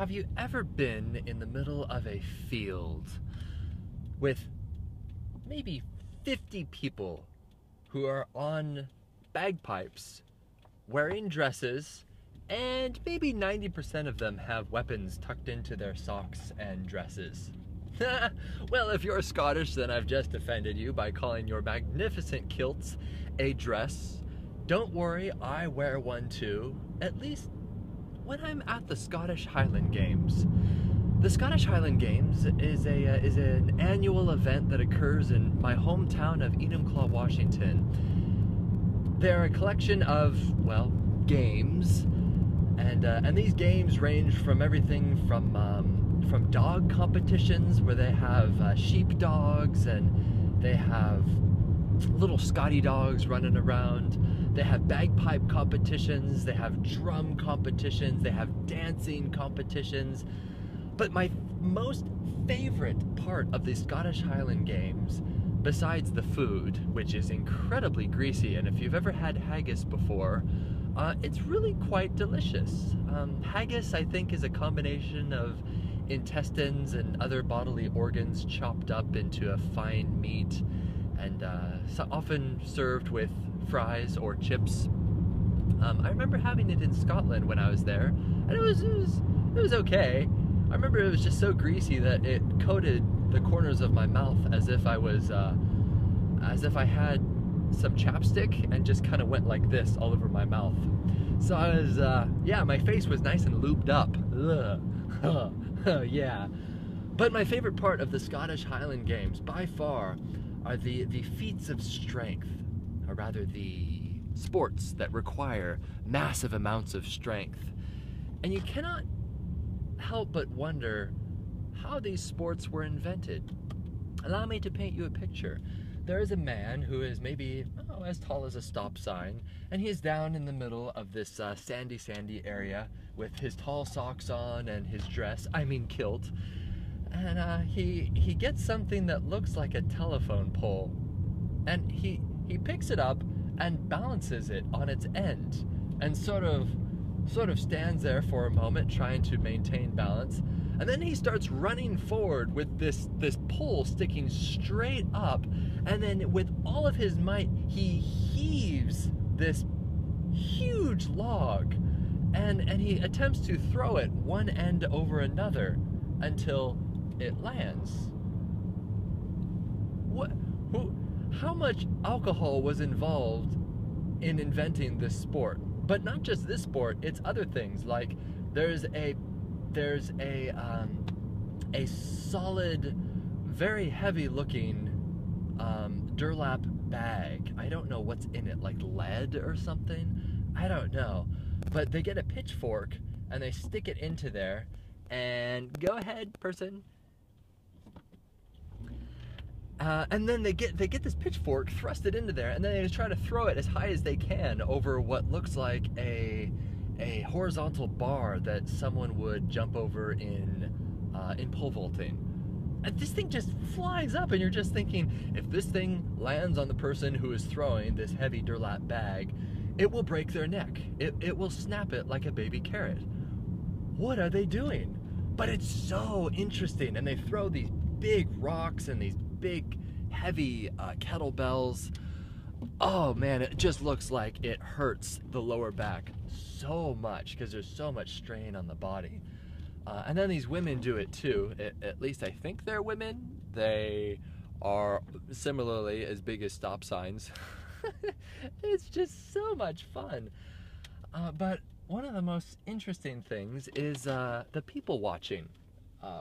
Have you ever been in the middle of a field with maybe 50 people who are on bagpipes, wearing dresses, and maybe 90% of them have weapons tucked into their socks and dresses? Well, if you're Scottish, then I've just offended you by calling your magnificent kilts a dress. Don't worry, I wear one too, at least when I'm at the Scottish Highland Games. The Scottish Highland Games is an annual event that occurs in my hometown of Enumclaw, Washington. They're a collection of, well, games, and these games range from everything from dog competitions where they have sheep dogs and they have little Scotty dogs running around. They have bagpipe competitions, they have drum competitions, they have dancing competitions. But my most favorite part of the Scottish Highland Games, besides the food, which is incredibly greasy, and if you've ever had haggis before, it's really quite delicious. Haggis, I think, is a combination of intestines and other bodily organs chopped up into a fine meat, and so often served with fries or chips. I remember having it in Scotland when I was there, and it was okay. I remember it was just so greasy that it coated the corners of my mouth as if I had some chapstick and just kind of went like this all over my mouth. So I was, yeah, my face was nice and lubed up. Ugh. Yeah. But my favorite part of the Scottish Highland Games, by far, are the feats of strength, or rather the sports that require massive amounts of strength. And you cannot help but wonder how these sports were invented. Allow me to paint you a picture. There is a man who is maybe as tall as a stop sign, and he is down in the middle of this sandy area with his tall socks on and his dress, kilt, and he gets something that looks like a telephone pole, and he picks it up and balances it on its end, and sort of stands there for a moment trying to maintain balance, and then he starts running forward with this pole sticking straight up, and then with all of his might he heaves this huge log, and he attempts to throw it one end over another until it lands. How much alcohol was involved in inventing this sport? But not just this sport, it's other things. Like there's a solid, very heavy looking burlap bag. I don't know what's in it, like lead or something? I don't know. But they get a pitchfork and they stick it into there, and go ahead, person. And then they get this pitchfork, thrust it into there, and then they just try to throw it as high as they can over what looks like a horizontal bar that someone would jump over in pole vaulting. And this thing just flies up, and you're just thinking, if this thing lands on the person who is throwing this heavy burlap bag, it will break their neck. It will snap it like a baby carrot. What are they doing? But it's so interesting, and they throw these big rocks and these big, heavy kettlebells. Oh man, it just looks like it hurts the lower back so much because there's so much strain on the body. And then these women do it too. At least I think they're women. They are similarly as big as stop signs. It's just so much fun. But one of the most interesting things is the people watching,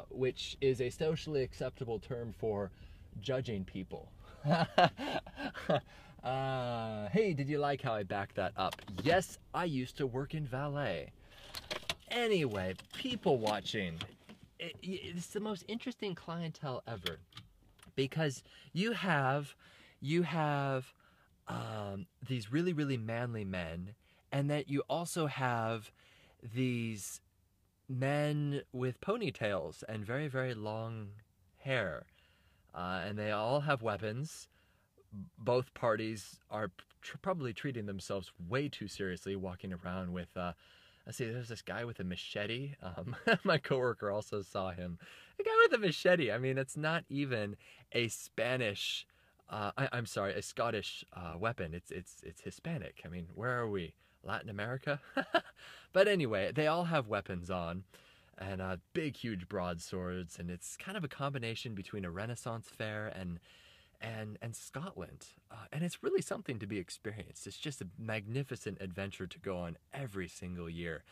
which is a socially acceptable term for judging people. Hey, did you like how I backed that up? Yes, I used to work in valet. Anyway, people watching. It's the most interesting clientele ever, because you have these really, really manly men, and that you also have these men with ponytails and very, very long hair. And they all have weapons. Both parties are probably treating themselves way too seriously, walking around with I see there's this guy with a machete. My coworker also saw him. A guy with a machete. I mean, it's not even a Spanish. I'm sorry, a Scottish weapon. It's Hispanic. I mean, where are we? Latin America? But anyway, they all have weapons on, and big, huge broadswords, and it's kind of a combination between a Renaissance fair and Scotland. And it's really something to be experienced. It's just a magnificent adventure to go on every single year.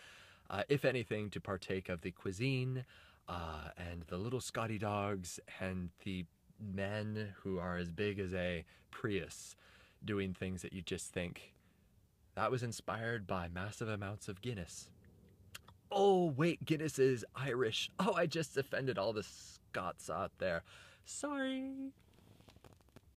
If anything, to partake of the cuisine and the little Scotty dogs and the men who are as big as a Prius doing things that you just think, that was inspired by massive amounts of Guinness. Oh, wait, Guinness is Irish. Oh, I just offended all the Scots out there. Sorry.